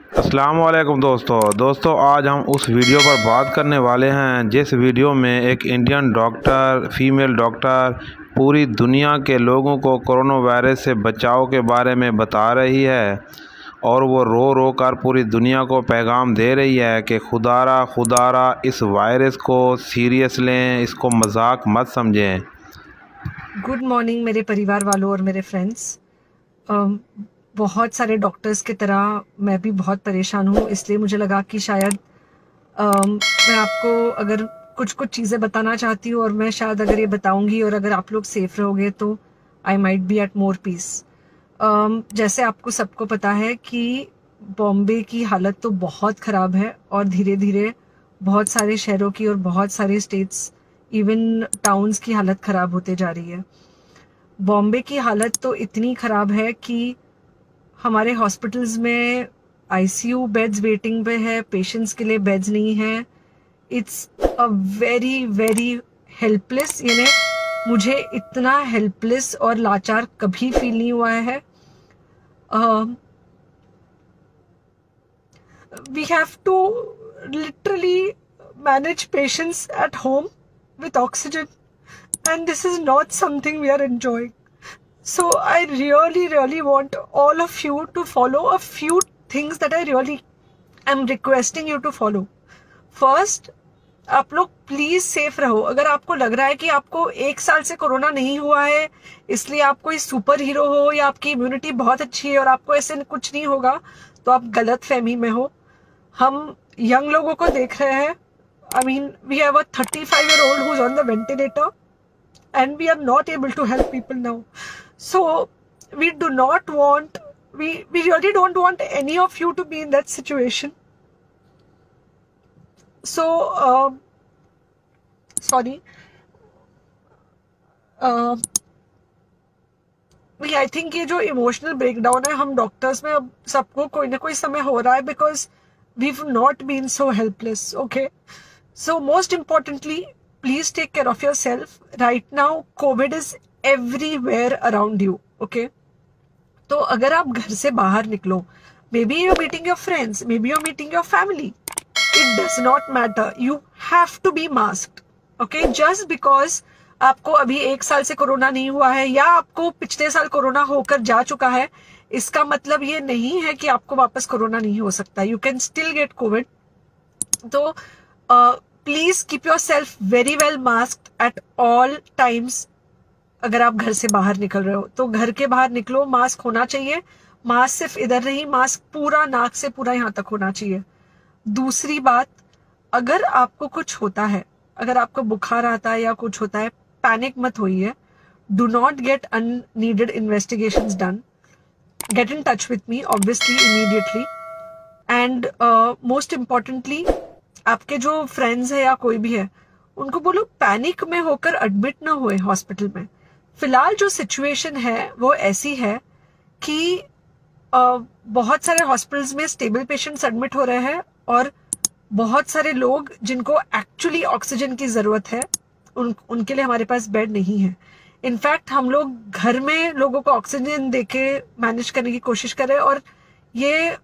अस्सलाम वालेकुम दोस्तों आज हम उस वीडियो पर बात करने वाले हैं जिस वीडियो में एक इंडियन डॉक्टर फीमेल डॉक्टर पूरी दुनिया के लोगों को कोरोना वायरस से बचाव के बारे में बता रही है और वो रो रो कर पूरी दुनिया को पैगाम दे रही है कि खुदारा इस वायरस को सीरियस लें, इसको मजाक मत समझें। गुड मॉर्निंग मेरे परिवार वालों और मेरे फ्रेंड्स। बहुत सारे डॉक्टर्स की तरह मैं भी बहुत परेशान हूँ, इसलिए मुझे लगा कि शायद मैं आपको अगर कुछ चीज़ें बताना चाहती हूँ और मैं शायद अगर ये बताऊँगी और अगर आप लोग सेफ रहोगे तो I might be at more peace. जैसे आपको सबको पता है कि बॉम्बे की हालत तो बहुत ख़राब है और धीरे धीरे बहुत सारे शहरों की और बहुत सारे स्टेट्स इवन टाउन्स की हालत ख़राब होते जा रही है। बॉम्बे की हालत तो इतनी ख़राब है कि हमारे हॉस्पिटल्स में आईसीयू बेड्स वेटिंग पे है, पेशेंट्स के लिए बेड्स नहीं है। It's a very very helpless, यानी मुझे इतना हेल्पलेस और लाचार कभी फील नहीं हुआ है। We have to literally manage patients at home with oxygen, and this is not something we are enjoying. So I really want all of you to follow a few things that I really am requesting you to follow. First, आप लोग please safe रहो। अगर आपको लग रहा है कि आपको 1 साल से कोरोना नहीं हुआ है इसलिए आप कोई सुपर हीरो हो या आपकी इम्यूनिटी बहुत अच्छी है और आपको ऐसे कुछ नहीं होगा, तो आप गलत फहमी में हो। हम यंग लोगों को देख रहे हैं। I mean, we have a 35-year-old who's on the ventilator and we are not able to help people now. So we really don't want any of you to be in that situation. So sorry. I think ये जो emotional breakdown है हम doctors में अब सबको कोई ना कोई समय हो रहा है because we've not been so helpless. Okay, so most importantly, please take care of yourself. Right now COVID is everywhere around you. Okay, तो अगर आप घर से बाहर निकलो, maybe you're meeting your friends, maybe you're meeting your family, it does not matter, you have to be masked. Okay, just because आपको अभी 1 साल से कोरोना नहीं हुआ है या आपको पिछले साल कोरोना होकर जा चुका है, इसका मतलब ये नहीं है कि आपको वापस कोरोना नहीं हो सकता। You can still get COVID. तो please keep yourself very well masked at all times. अगर आप घर से बाहर निकल रहे हो तो घर के बाहर निकलो, मास्क होना चाहिए। मास्क सिर्फ इधर नहीं, मास्क पूरा नाक से पूरा यहाँ तक होना चाहिए। दूसरी बात, अगर आपको कुछ होता है, अगर आपको बुखार आता है या कुछ होता है, पैनिक मत होइए। Do not get unneeded investigations done. Get in touch with me obviously immediately. And most importantly, आपके जो फ्रेंड्स है या कोई भी है उनको बोलो पैनिक में होकर एडमिट ना हुए हॉस्पिटल में। फिलहाल जो सिचुएशन है वो ऐसी है कि बहुत सारे हॉस्पिटल्स में स्टेबल पेशेंट्स एडमिट हो रहे हैं और बहुत सारे लोग जिनको एक्चुअली ऑक्सीजन की जरूरत है उनके लिए हमारे पास बेड नहीं है। इनफैक्ट हम लोग घर में लोगों को ऑक्सीजन देके मैनेज करने की कोशिश कर रहे हैं और ये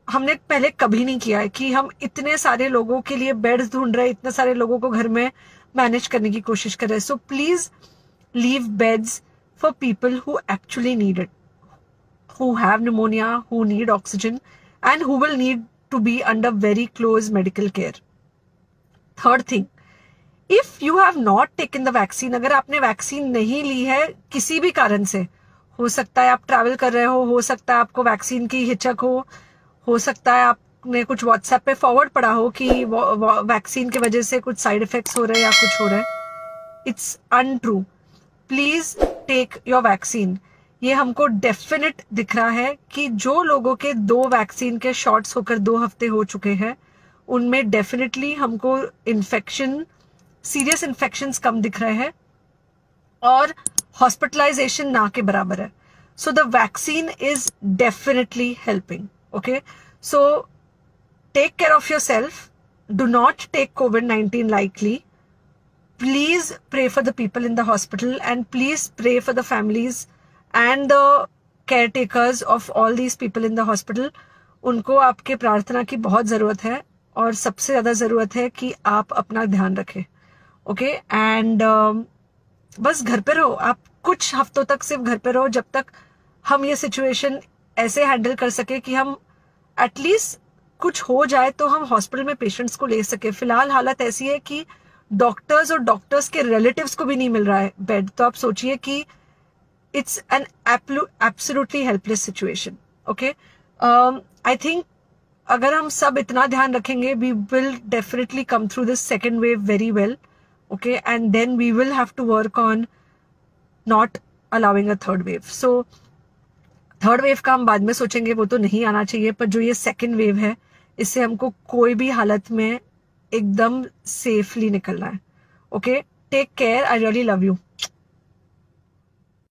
हमने पहले कभी नहीं किया है कि हम इतने सारे लोगों के लिए बेड्स ढूंढ रहे हैं, इतने सारे लोगों को घर में मैनेज करने की कोशिश कर रहे हैं। So please leave beds for people who actually need it, who have pneumonia, who need oxygen, and who will need to be under very close medical care. Third thing, if you have not taken the vaccine, अगर आपने vaccine नहीं ली है किसी भी कारण से, हो सकता है आप ट्रैवल कर रहे हो सकता है आपको वैक्सीन की हिचक हो सकता है आपने कुछ व्हाट्सएप पे फॉरवर्ड पढ़ा हो कि वैक्सीन की वजह से कुछ साइड इफेक्ट्स हो रहे हैं या कुछ हो रहा है। It's untrue. Please take your vaccine. ये हमको डेफिनेट दिख रहा है कि जो लोगों के 2 वैक्सीन के शॉट्स होकर 2 हफ्ते हो चुके हैं उनमें डेफिनेटली हमको इन्फेक्शन, सीरियस इन्फेक्शंस कम दिख रहे हैं और हॉस्पिटलाइजेशन ना के बराबर है। So the vaccine is definitely helping. Okay, so take care of yourself, do not take COVID-19 lightly. Please pray for the people in the hospital and please pray for the families and the caretakers of all these people in the hospital. उनको आपके प्रार्थना की बहुत ज़रूरत है, और सबसे ज़्यादा ज़रूरत है कि आप अपना ध्यान रखें। ओके, एंड बस घर पे रहो। आप कुछ हफ्तों तक सिर्फ घर पे रहो, जब तक हम ये सिचुएशन ऐसे हैंडल कर सके कि हम एटलीस्ट कुछ हो जाए तो हम हॉस्पिटल में पेशेंट्स को ले सके। फिलहाल हालत ऐसी है कि डॉक्टर्स और डॉक्टर्स के रिलेटिव्स को भी नहीं मिल रहा है बेड, तो आप सोचिए कि it's an absolutely helpless situation. Okay, I think अगर हम सब इतना ध्यान रखेंगे, we will definitely come through this second wave very well. Okay, and then we will have to work on not allowing a third wave. So third wave का हम बाद में सोचेंगे, वो तो नहीं आना चाहिए, पर जो ये सेकेंड वेव है, इससे हमको कोई भी हालत में एकदम सेफली निकलना है। Okay, take care, I really love you.